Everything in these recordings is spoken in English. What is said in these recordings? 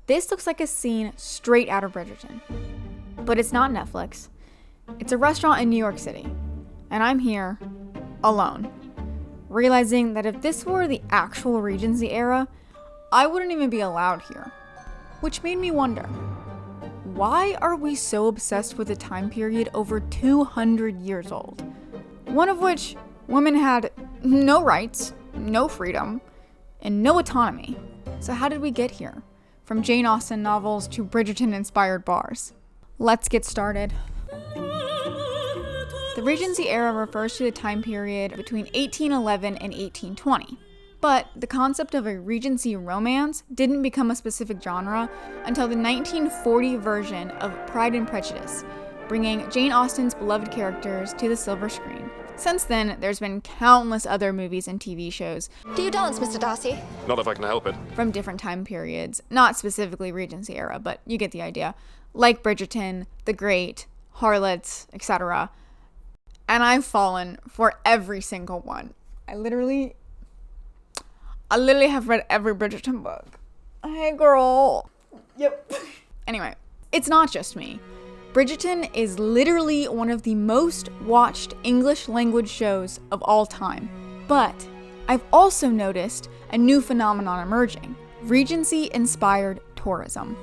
This looks like a scene straight out of Bridgerton. But it's not Netflix. It's a restaurant in New York City. And I'm here, alone, realizing that if this were the actual Regency era, I wouldn't even be allowed here. Which made me wonder, why are we so obsessed with a time period over 200 years old? One of which women had no rights, no freedom, and no autonomy. So how did we get here? From Jane Austen novels to Bridgerton-inspired bars. Let's get started. The Regency era refers to the time period between 1811 and 1820. But the concept of a Regency romance didn't become a specific genre until the 1940 version of Pride and Prejudice, bringing Jane Austen's beloved characters to the silver screen. Since then, there's been countless other movies and TV shows. Do you dance, Mr. Darcy? Not if I can help it. From different time periods, not specifically Regency era, but you get the idea. Like Bridgerton, The Great, Harlots, etc. And I've fallen for every single one. I literally have read every Bridgerton book. Hey girl. Yep. Anyway, it's not just me. Bridgerton is literally one of the most watched English language shows of all time. But I've also noticed a new phenomenon emerging: Regency-Inspired tourism.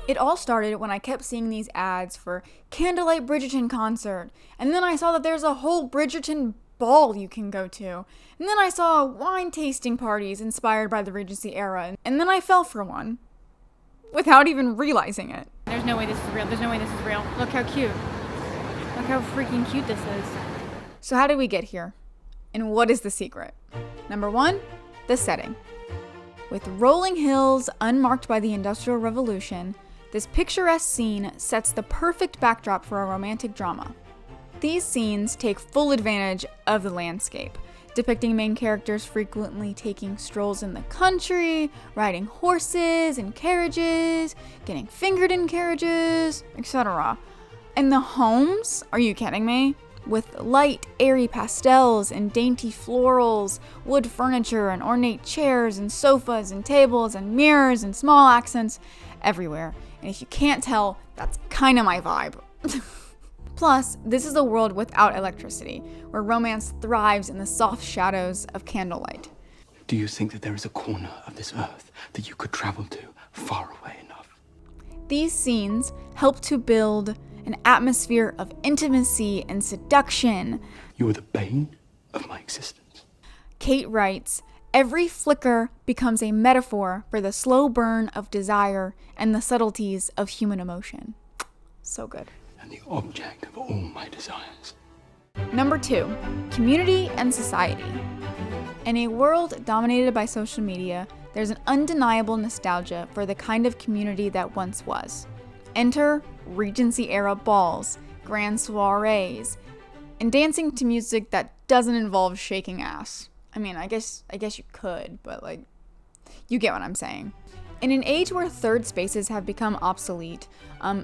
It all started when I kept seeing these ads for candlelit Bridgerton concert, and then I saw that there's a whole Bridgerton ball you can go to, and then I saw wine tasting parties inspired by the Regency era, and then I fell for one without even realizing it. There's no way this is real. There's no way this is real. Look how cute. Look how freaking cute this is. So how did we get here? And what is the secret? Number 1, the setting. With rolling hills unmarked by the Industrial Revolution, this picturesque scene sets the perfect backdrop for a romantic drama. These scenes take full advantage of the landscape, depicting main characters frequently taking strolls in the country, riding horses and carriages, getting fingered in carriages, etc. And the homes? Are you kidding me? With light, airy pastels and dainty florals, wood furniture and ornate chairs and sofas and tables and mirrors and small accents everywhere. And if you can't tell, that's kind of my vibe. Plus, this is a world without electricity, where romance thrives in the soft shadows of candlelight. Do you think that there is a corner of this earth that you could travel to far away enough? These scenes help to build an atmosphere of intimacy and seduction. You are the bane of my existence. Kate writes, every flicker becomes a metaphor for the slow burn of desire and the subtleties of human emotion. So good. And the object of all my desires. Number 2, community and society. In a world dominated by social media, there's an undeniable nostalgia for the kind of community that once was. Enter Regency-era balls, grand soirees, and dancing to music that doesn't involve shaking ass. I mean, I guess you could, but like, you get what I'm saying. In an age where third spaces have become obsolete,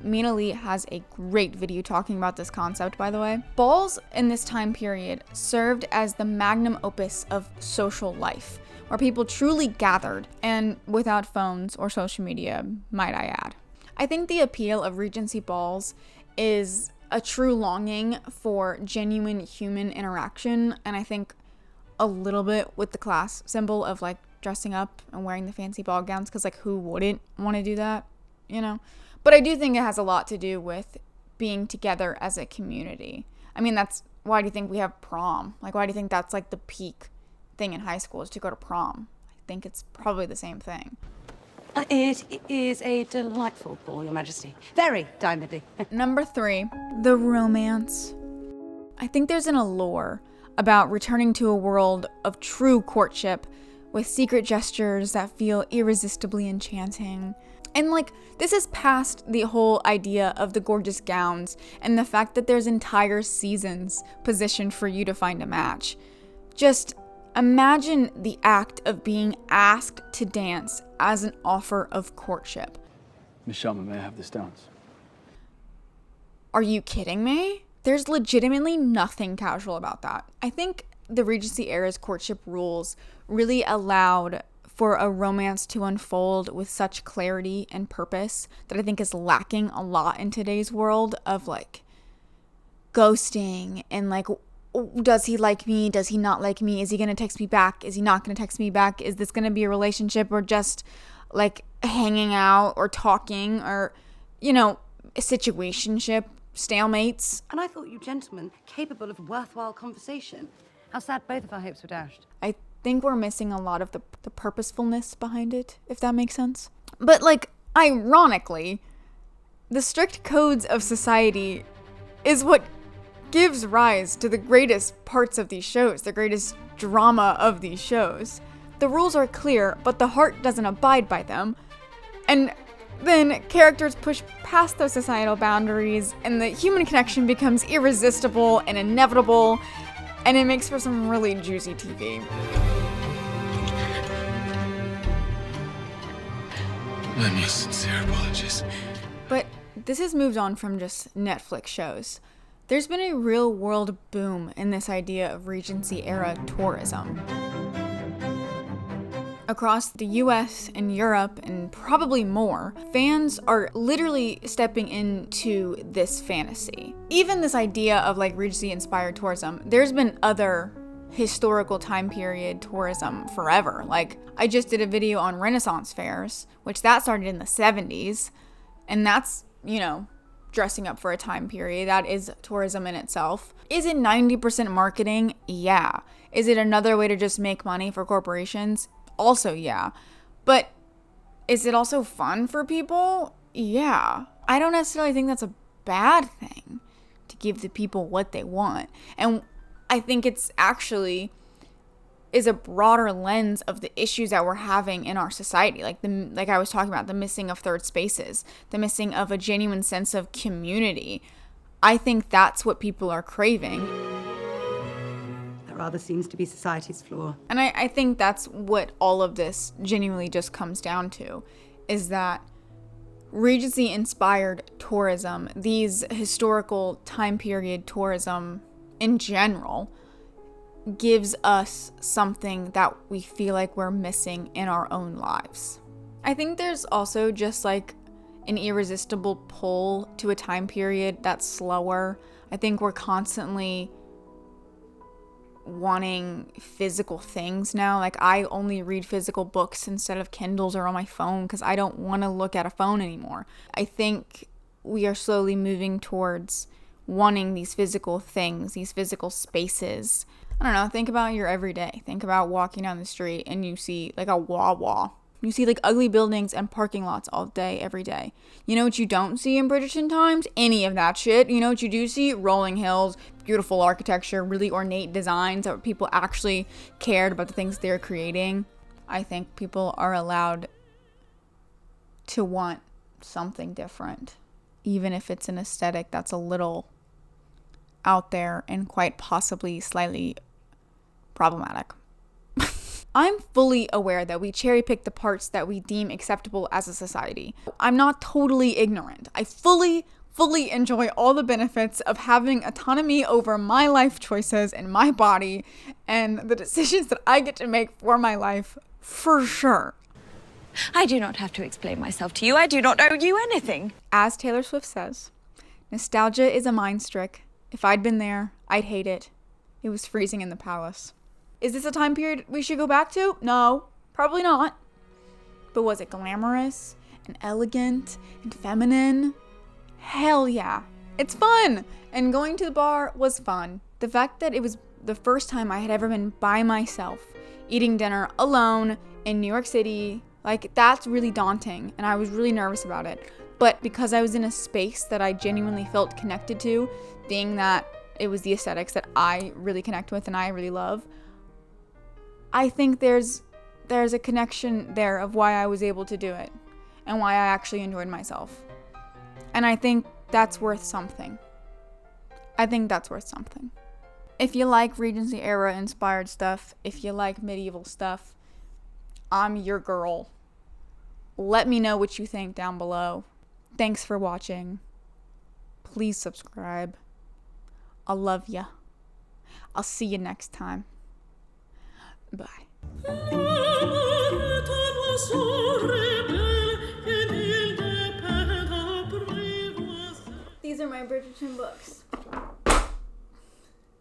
Mina Lee has a great video talking about this concept, by the way. Balls in this time period served as the magnum opus of social life, where people truly gathered, and without phones or social media, might I add. I think the appeal of Regency balls is a true longing for genuine human interaction, and I think a little bit with the class symbol of like dressing up and wearing the fancy ball gowns, because like who wouldn't want to do that, you know? But I do think it has a lot to do with being together as a community. I mean, that's why do you think we have prom? Like, why do you think that's like the peak thing in high school, is to go to prom? I think it's probably the same thing. It is a delightful ball, Your Majesty. Very diamondy. Number 3, the romance. I think there's an allure about returning to a world of true courtship with secret gestures that feel irresistibly enchanting. And like, this is past the whole idea of the gorgeous gowns and the fact that there's entire seasons positioned for you to find a match. Just imagine the act of being asked to dance as an offer of courtship. Miss Sharma, may I have this dance? Are you kidding me? There's legitimately nothing casual about that. I think the Regency era's courtship rules really allowed for a romance to unfold with such clarity and purpose that I think is lacking a lot in today's world of like ghosting and like, does he like me? Does he not like me? Is he going to text me back? Is he not going to text me back? Is this going to be a relationship or just like hanging out or talking or, you know, a situationship, stalemates? And I thought you gentlemen capable of worthwhile conversation. How sad both of our hopes were dashed. I think we're missing a lot of the purposefulness behind it, if that makes sense. But like, ironically, the strict codes of society is what gives rise to the greatest parts of these shows, the greatest drama of these shows. The rules are clear, but the heart doesn't abide by them. And then characters push past those societal boundaries, and the human connection becomes irresistible and inevitable, and it makes for some really juicy TV. My most sincere apologies. But this has moved on from just Netflix shows. There's been a real world boom in this idea of Regency era tourism. Across the US and Europe and probably more, fans are literally stepping into this fantasy. Even this idea of like Regency-inspired tourism, there's been other historical time period tourism forever. Like, I just did a video on Renaissance fairs, which that started in the 70s, and that's, you know, dressing up for a time period. That is tourism in itself. Is it 90% marketing? Yeah. Is it another way to just make money for corporations? Also, yeah. But is it also fun for people? Yeah. I don't necessarily think that's a bad thing, to give the people what they want. And I think it's actually is a broader lens of the issues that we're having in our society. Like I was talking about, the missing of third spaces, the missing of a genuine sense of community. I think that's what people are craving. That rather seems to be society's flaw. And I think that's what all of this genuinely just comes down to, is that Regency-inspired tourism, these historical time period tourism in general, gives us something that we feel like we're missing in our own lives. I think there's also just like an irresistible pull to a time period that's slower. I think we're constantly wanting physical things now. Like, I only read physical books instead of Kindles or on my phone because I don't want to look at a phone anymore. I think we are slowly moving towards wanting these physical things, these physical spaces. I don't know, think about your everyday. Think about walking down the street and you see like a Wawa. You see like ugly buildings and parking lots all day, every day. You know what you don't see in Bridgerton times? Any of that shit. You know what you do see? Rolling hills, beautiful architecture, really ornate designs that people actually cared about the things they're creating. I think people are allowed to want something different, even if it's an aesthetic that's a little out there and quite possibly slightly problematic. I'm fully aware that we cherry pick the parts that we deem acceptable as a society. I'm not totally ignorant. I fully enjoy all the benefits of having autonomy over my life choices and my body and the decisions that I get to make for my life, for sure. I do not have to explain myself to you. I do not owe you anything. As Taylor Swift says, nostalgia is a mind trick. If I'd been there, I'd hate it. It was freezing in the palace. Is this a time period we should go back to? No, probably not. But was it glamorous and elegant and feminine? Hell yeah. It's fun. And going to the bar was fun. The fact that it was the first time I had ever been by myself, eating dinner alone in New York City, like, that's really daunting. And I was really nervous about it. But because I was in a space that I genuinely felt connected to, being that it was the aesthetics that I really connect with and I really love, I think there's a connection there of why I was able to do it and why I actually enjoyed myself. And I think that's worth something. If you like Regency era inspired stuff, if you like medieval stuff, I'm your girl. Let me know what you think down below. Thanks for watching. Please subscribe. I love ya. I'll see you next time. Bye. These are my Bridgerton books.